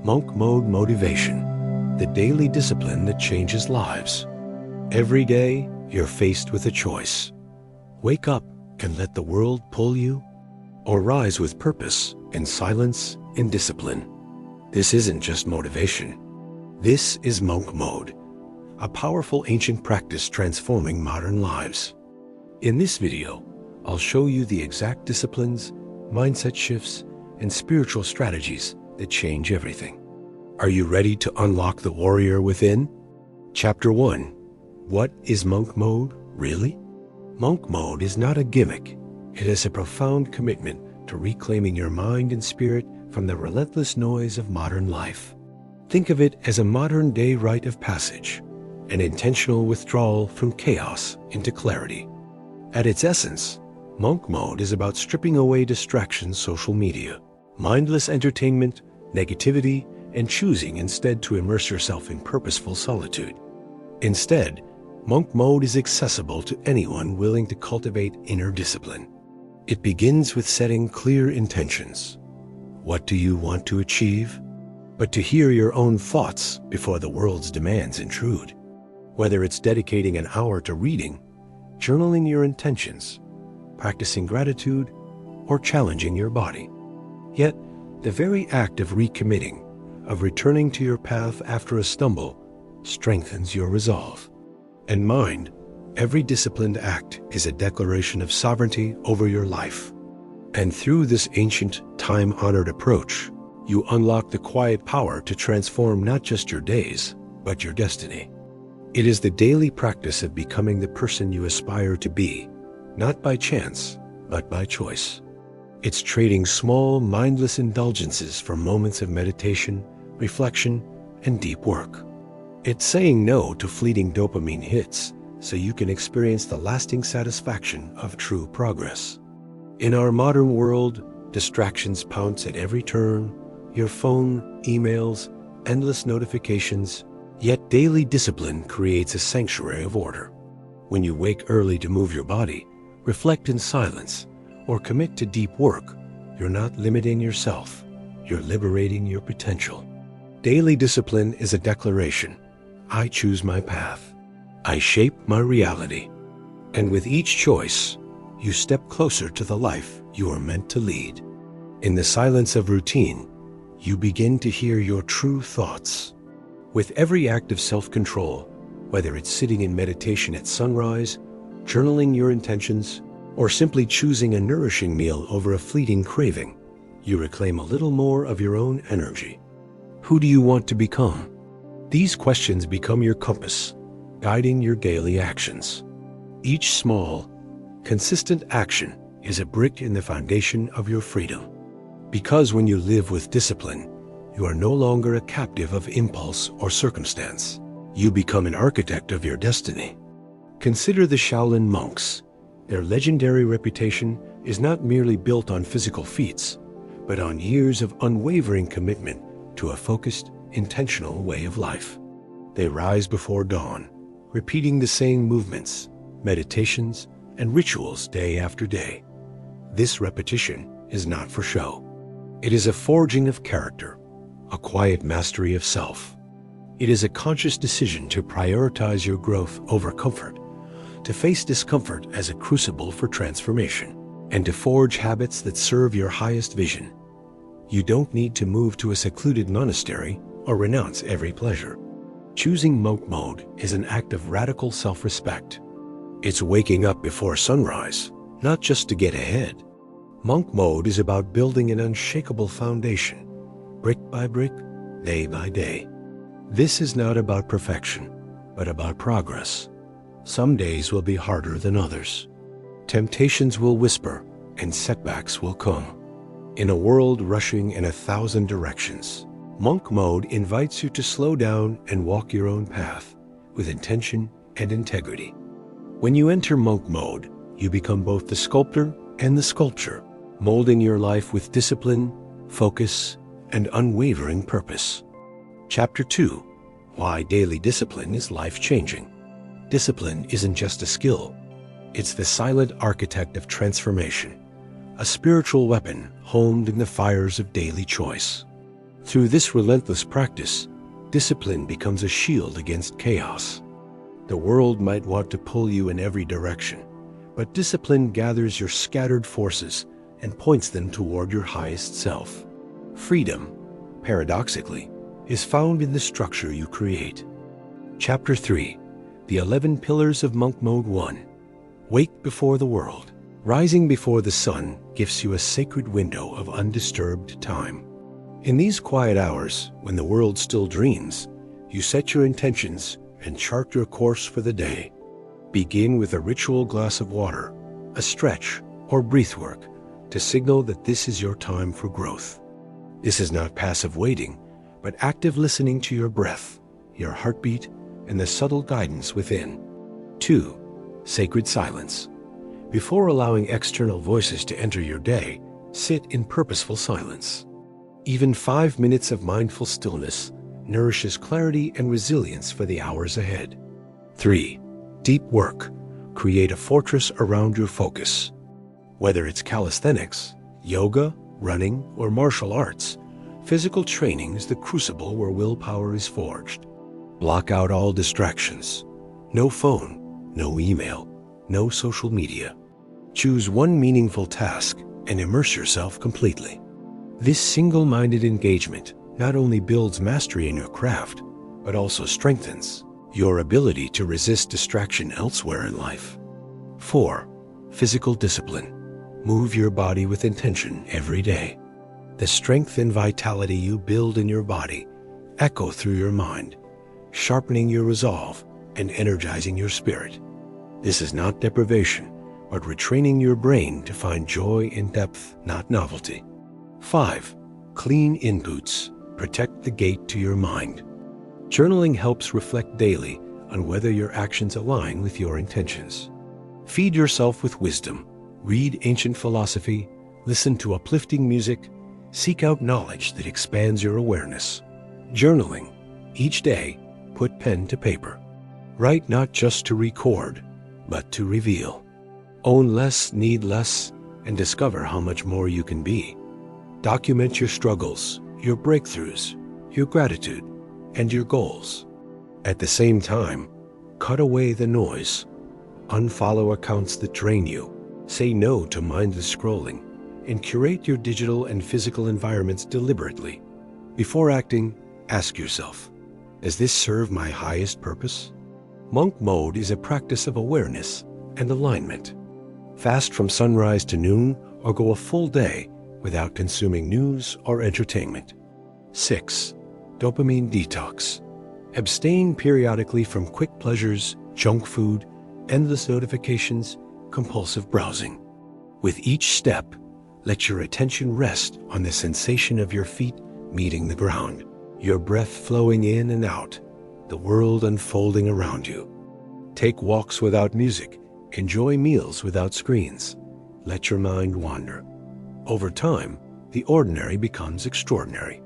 Monk Mode Motivation, the daily discipline that changes lives. Every day, you're faced with a choice. Wake up and let the world pull you, or rise with purpose in silence and discipline. This isn't just motivation. This is Monk Mode, a powerful ancient practice transforming modern lives. In this video, I'll show you the exact disciplines, mindset shifts, and spiritual strategies that change everything. Are you ready to unlock the warrior within? Chapter 1. What is Monk Mode, really? Monk Mode is not a gimmick. It is a profound commitment to reclaiming your mind and spirit from the relentless noise of modern life. Think of it as a modern-day rite of passage, an intentional withdrawal from chaos into clarity. At its essence, Monk Mode is about stripping away distractions, social media, mindless entertainment, negativity, and choosing instead to immerse yourself in purposeful solitude. Instead, Monk Mode is accessible to anyone willing to cultivate inner discipline. It begins with setting clear intentions. What do you want to achieve? But to hear your own thoughts before the world's demands intrude. Whether it's dedicating an hour to reading, journaling your intentions, practicing gratitude, or challenging your body. Yet, the very act of recommitting, of returning to your path after a stumble, strengthens your resolve. And mind, every disciplined act is a declaration of sovereignty over your life. And through this ancient, time-honored approach, you unlock the quiet power to transform not just your days, but your destiny. It is the daily practice of becoming the person you aspire to be, not by chance, but by choice. It's trading small, mindless indulgences for moments of meditation, reflection, and deep work. It's saying no to fleeting dopamine hits so you can experience the lasting satisfaction of true progress. In our modern world, distractions pounce at every turn, your phone, emails, endless notifications, yet daily discipline creates a sanctuary of order. When you wake early to move your body, reflect in silence, or commit to deep work, you're not limiting yourself, you're liberating your potential. Daily discipline is a declaration. I choose my path. I shape my reality. And with each choice, you step closer to the life you are meant to lead. In the silence of routine, you begin to hear your true thoughts. With every act of self-control, whether it's sitting in meditation at sunrise, journaling your intentions, or simply choosing a nourishing meal over a fleeting craving, you reclaim a little more of your own energy. Who do you want to become? These questions become your compass, guiding your daily actions. Each small, consistent action is a brick in the foundation of your freedom. Because when you live with discipline, you are no longer a captive of impulse or circumstance. You become an architect of your destiny. Consider the Shaolin monks. Their legendary reputation is not merely built on physical feats, but on years of unwavering commitment to a focused, intentional way of life. They rise before dawn, repeating the same movements, meditations, and rituals day after day. This repetition is not for show. It is a forging of character, a quiet mastery of self. It is a conscious decision to prioritize your growth over comfort, to face discomfort as a crucible for transformation, and to forge habits that serve your highest vision. You don't need to move to a secluded monastery or renounce every pleasure. Choosing Monk Mode is an act of radical self-respect. It's waking up before sunrise, not just to get ahead. Monk Mode is about building an unshakable foundation, brick by brick, day by day. This is not about perfection, but about progress. Some days will be harder than others. Temptations will whisper, and setbacks will come. In a world rushing in 1,000 directions, Monk Mode invites you to slow down and walk your own path with intention and integrity. When you enter Monk Mode, you become both the sculptor and the sculpture, molding your life with discipline, focus, and unwavering purpose. Chapter 2. Why daily discipline is life-changing. Discipline isn't just a skill. It's the silent architect of transformation, a spiritual weapon honed in the fires of daily choice. Through this relentless practice, discipline becomes a shield against chaos. The world might want to pull you in every direction, but discipline gathers your scattered forces and points them toward your highest self. Freedom, paradoxically, is found in the structure you create. Chapter 3. The 11 Pillars of Monk Mode 1. Wake before the world. Rising before the sun gives you a sacred window of undisturbed time. In these quiet hours, when the world still dreams, you set your intentions and chart your course for the day. Begin with a ritual glass of water, a stretch, or breath work to signal that this is your time for growth. This is not passive waiting, but active listening to your breath, your heartbeat, and the subtle guidance within. 2. Sacred silence. Before allowing external voices to enter your day, sit in purposeful silence. Even 5 minutes of mindful stillness nourishes clarity and resilience for the hours ahead. 3. Deep work. Create a fortress around your focus. Whether it's calisthenics, yoga, running, or martial arts, physical training is the crucible where willpower is forged. Block out all distractions. No phone, no email, no social media. Choose one meaningful task and immerse yourself completely. This single-minded engagement not only builds mastery in your craft, but also strengthens your ability to resist distraction elsewhere in life. 4. Physical discipline. Move your body with intention every day. The strength and vitality you build in your body echo through your mind, sharpening your resolve and energizing your spirit. This is not deprivation, but retraining your brain to find joy in depth, not novelty. 5. Clean inputs. Protect the gate to your mind. Journaling helps reflect daily on whether your actions align with your intentions. Feed yourself with wisdom. Read ancient philosophy, listen to uplifting music, seek out knowledge that expands your awareness. Journaling. Each day, put pen to paper. Write not just to record, but to reveal. Own less, need less, and discover how much more you can be. Document your struggles, your breakthroughs, your gratitude, and your goals. At the same time, cut away the noise. Unfollow accounts that drain you. Say no to mindless scrolling, and curate your digital and physical environments deliberately. Before acting, ask yourself, does this serve my highest purpose? Monk mode is a practice of awareness and alignment. Fast from sunrise to noon or go a full day without consuming news or entertainment. 6. Dopamine detox. Abstain periodically from quick pleasures, junk food, endless notifications, compulsive browsing. With each step, let your attention rest on the sensation of your feet meeting the ground, your breath flowing in and out, the world unfolding around you. Take walks without music. Enjoy meals without screens. Let your mind wander. Over time, the ordinary becomes extraordinary.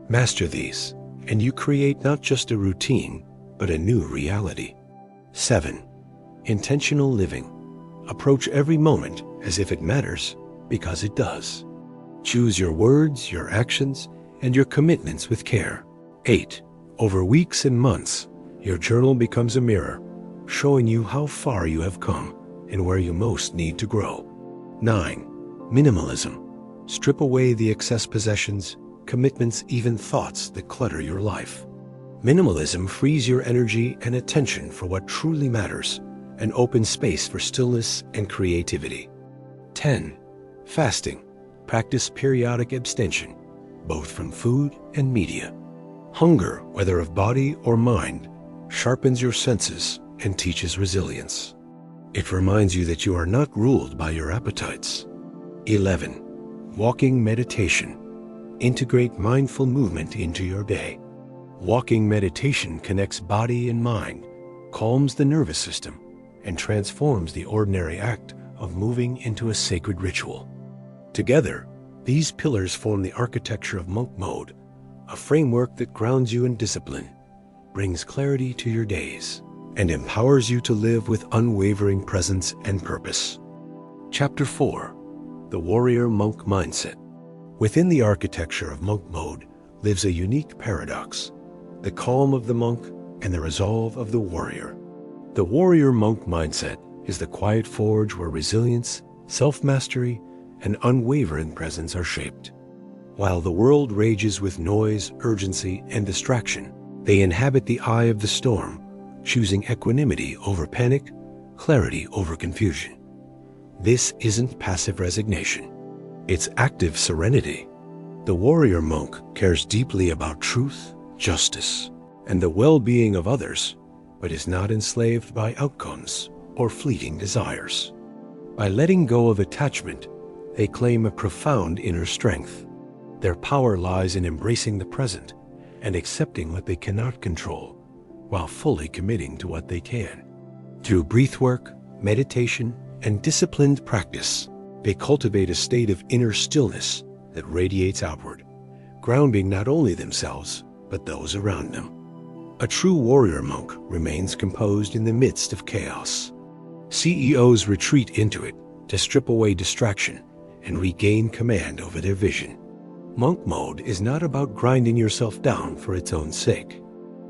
Master these, and you create not just a routine, but a new reality. 7. Intentional living. Approach every moment as if it matters, because it does. Choose your words, your actions, and your commitments with care. 8. Over weeks and months, your journal becomes a mirror, showing you how far you have come and where you most need to grow. 9. Minimalism. Strip away the excess possessions, commitments, even thoughts that clutter your life. Minimalism frees your energy and attention for what truly matters and opens space for stillness and creativity. 10. Fasting. Practice periodic abstention, both from food and media. Hunger, whether of body or mind, sharpens your senses and teaches resilience. It reminds you that you are not ruled by your appetites. 11. Walking meditation. Integrate mindful movement into your day. Walking meditation connects body and mind, calms the nervous system, and transforms the ordinary act of moving into a sacred ritual. Together, these pillars form the architecture of monk mode, a framework that grounds you in discipline, brings clarity to your days, and empowers you to live with unwavering presence and purpose. Chapter 4. The Warrior Monk Mindset. Within the architecture of monk mode, lives a unique paradox: the calm of the monk and the resolve of the warrior. The warrior monk mindset is the quiet forge where resilience, self-mastery, and unwavering presence are shaped. While the world rages with noise, urgency, and distraction, they inhabit the eye of the storm, choosing equanimity over panic, clarity over confusion. This isn't passive resignation. It's active serenity. The warrior monk cares deeply about truth, justice, and the well-being of others, but is not enslaved by outcomes or fleeting desires. By letting go of attachment, they claim a profound inner strength. Their power lies in embracing the present and accepting what they cannot control, while fully committing to what they can. Through breathwork, meditation, and disciplined practice, they cultivate a state of inner stillness that radiates outward, grounding not only themselves, but those around them. A true warrior monk remains composed in the midst of chaos. CEOs retreat into it to strip away distraction and regain command over their vision. Monk mode is not about grinding yourself down for its own sake.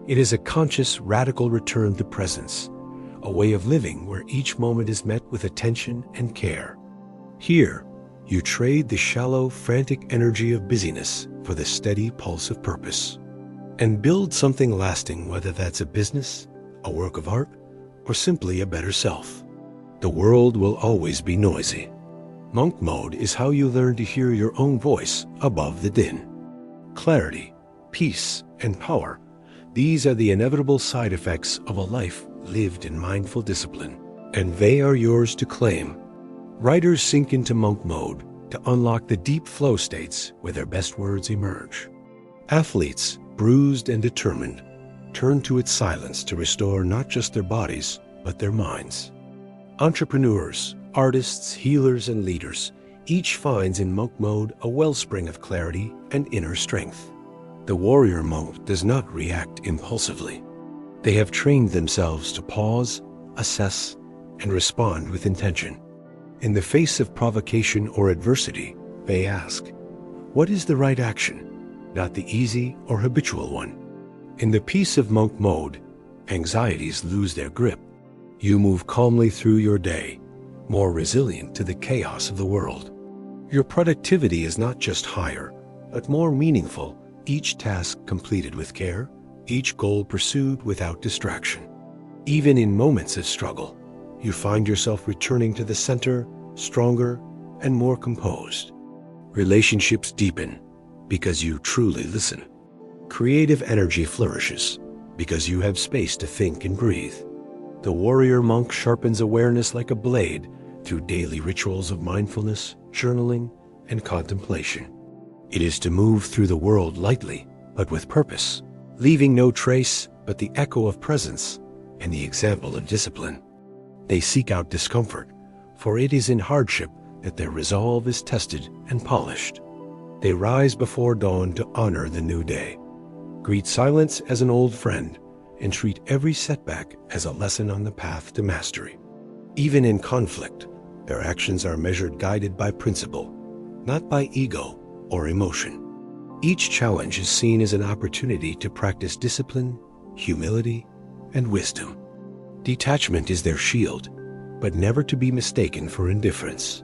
It is a conscious, radical return to presence, a way of living where each moment is met with attention and care. Here, you trade the shallow, frantic energy of busyness for the steady pulse of purpose, and build something lasting, whether that's a business, a work of art, or simply a better self. The world will always be noisy. Monk mode is how you learn to hear your own voice above the din. Clarity, peace, and power, these are the inevitable side effects of a life lived in mindful discipline, and they are yours to claim. Writers sink into monk mode to unlock the deep flow states where their best words emerge. Athletes, bruised and determined, turn to its silence to restore not just their bodies, but their minds. Entrepreneurs, artists, healers, and leaders, each finds in monk mode a wellspring of clarity and inner strength. The warrior monk does not react impulsively. They have trained themselves to pause, assess, and respond with intention. In the face of provocation or adversity, they ask, what is the right action, not the easy or habitual one? In the peace of monk mode, anxieties lose their grip. You move calmly through your day, more resilient to the chaos of the world. Your productivity is not just higher, but more meaningful, each task completed with care, each goal pursued without distraction. Even in moments of struggle, you find yourself returning to the center, stronger and more composed. Relationships deepen because you truly listen. Creative energy flourishes because you have space to think and breathe. The warrior monk sharpens awareness like a blade through daily rituals of mindfulness, journaling, and contemplation. It is to move through the world lightly, but with purpose, leaving no trace but the echo of presence and the example of discipline. They seek out discomfort, for it is in hardship that their resolve is tested and polished. They rise before dawn to honor the new day, greet silence as an old friend, and treat every setback as a lesson on the path to mastery. Even in conflict, their actions are measured guided by principle, not by ego or emotion. Each challenge is seen as an opportunity to practice discipline, humility, and wisdom. Detachment is their shield, but never to be mistaken for indifference.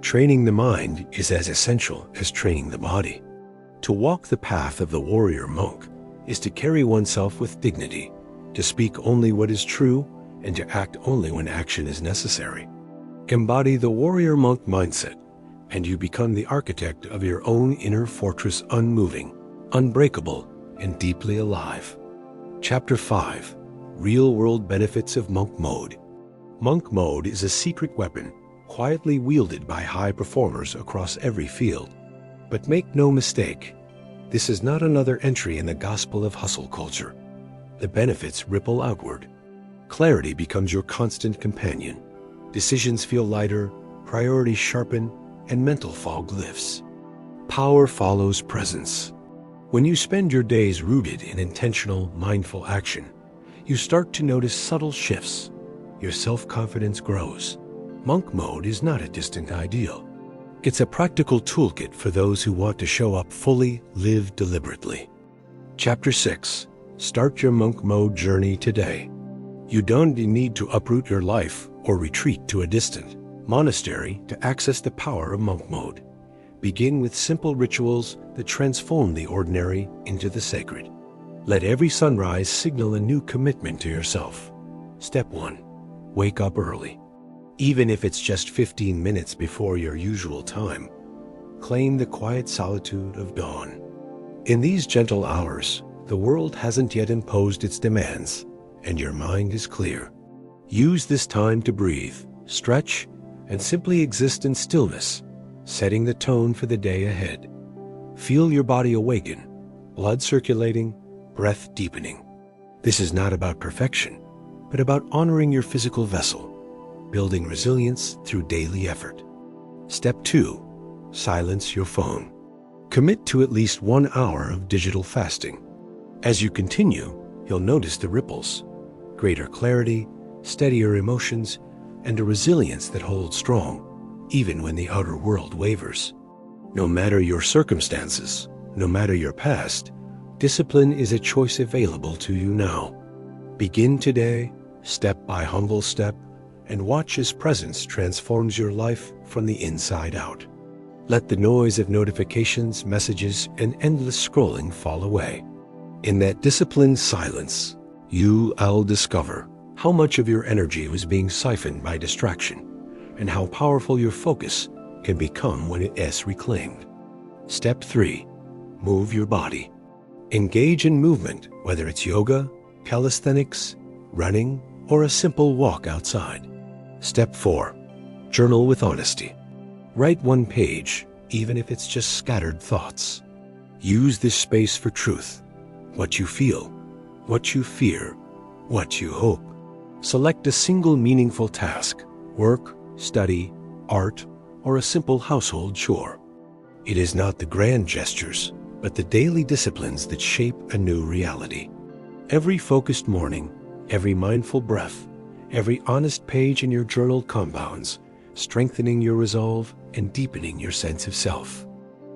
Training the mind is as essential as training the body. To walk the path of the warrior monk is to carry oneself with dignity, to speak only what is true, and to act only when action is necessary. Embody the warrior monk mindset, and you become the architect of your own inner fortress, unmoving, unbreakable, and deeply alive. Chapter 5: Real-world benefits of monk mode. Monk mode is a secret weapon, quietly wielded by high performers across every field. But make no mistake, this is not another entry in the gospel of hustle culture. The benefits ripple outward. Clarity becomes your constant companion. Decisions feel lighter, priorities sharpen, and mental fog lifts. Power follows presence. When you spend your days rooted in intentional, mindful action, you start to notice subtle shifts. Your self-confidence grows. Monk mode is not a distant ideal. It's a practical toolkit for those who want to show up fully, live deliberately. Chapter 6. Start your monk mode journey today. You don't need to uproot your life or retreat to a distant monastery to access the power of monk mode. Begin with simple rituals that transform the ordinary into the sacred. Let every sunrise signal a new commitment to yourself. Step 1. Wake up early. Even if it's just 15 minutes before your usual time, claim the quiet solitude of dawn. In these gentle hours, the world hasn't yet imposed its demands, and your mind is clear. Use this time to breathe, stretch, and simply exist in stillness, setting the tone for the day ahead. Feel your body awaken, blood circulating, breath deepening. This is not about perfection, but about honoring your physical vessel, building resilience through daily effort. Step 2. Silence your phone. Commit to at least 1 hour of digital fasting. As you continue, you'll notice the ripples, greater clarity, steadier emotions, and a resilience that holds strong, even when the outer world wavers. No matter your circumstances, no matter your past, discipline is a choice available to you now. Begin today, step by humble step, and watch His presence transforms your life from the inside out. Let the noise of notifications, messages, and endless scrolling fall away. In that disciplined silence, you'll discover how much of your energy was being siphoned by distraction, and how powerful your focus can become when it is reclaimed. Step 3. Move your body. Engage in movement, whether it's yoga, calisthenics, running, or a simple walk outside. Step 4. Journal with honesty. Write 1 page, even if it's just scattered thoughts. Use this space for truth. What you feel, what you fear, what you hope. Select a single meaningful task, work, study, art, or a simple household chore. It is not the grand gestures, but the daily disciplines that shape a new reality. Every focused morning, every mindful breath, every honest page in your journal compounds, strengthening your resolve and deepening your sense of self.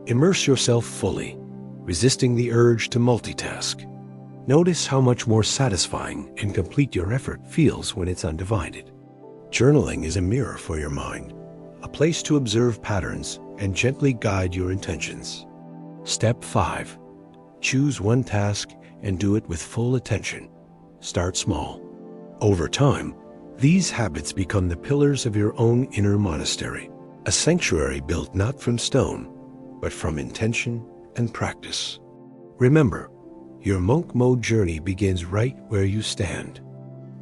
Immerse yourself fully, resisting the urge to multitask. Notice how much more satisfying and complete your effort feels when it's undivided. Journaling is a mirror for your mind, a place to observe patterns and gently guide your intentions. Step 5. Choose 1 task and do it with full attention. Start small. Over time, these habits become the pillars of your own inner monastery, a sanctuary built not from stone, but from intention and practice. Remember, your monk mode journey begins right where you stand.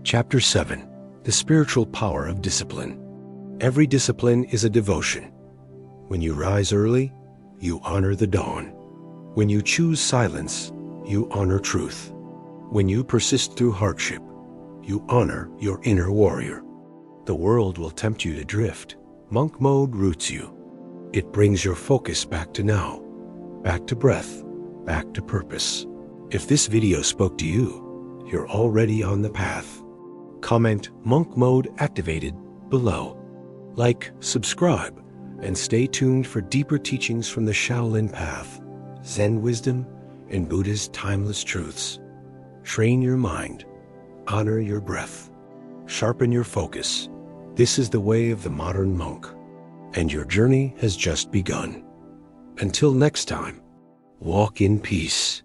Chapter 7. The spiritual power of discipline. Every discipline is a devotion. When you rise early, you honor the dawn. When you choose silence, you honor truth. When you persist through hardship, you honor your inner warrior. The world will tempt you to drift. Monk mode roots you. It brings your focus back to now, back to breath, back to purpose. If this video spoke to you, you're already on the path. Comment monk mode activated below. Like, subscribe, and stay tuned for deeper teachings from the Shaolin path, Zen wisdom, and Buddha's timeless truths. Train your mind, honor your breath, sharpen your focus. This is the way of the modern monk, and your journey has just begun. Until next time, walk in peace.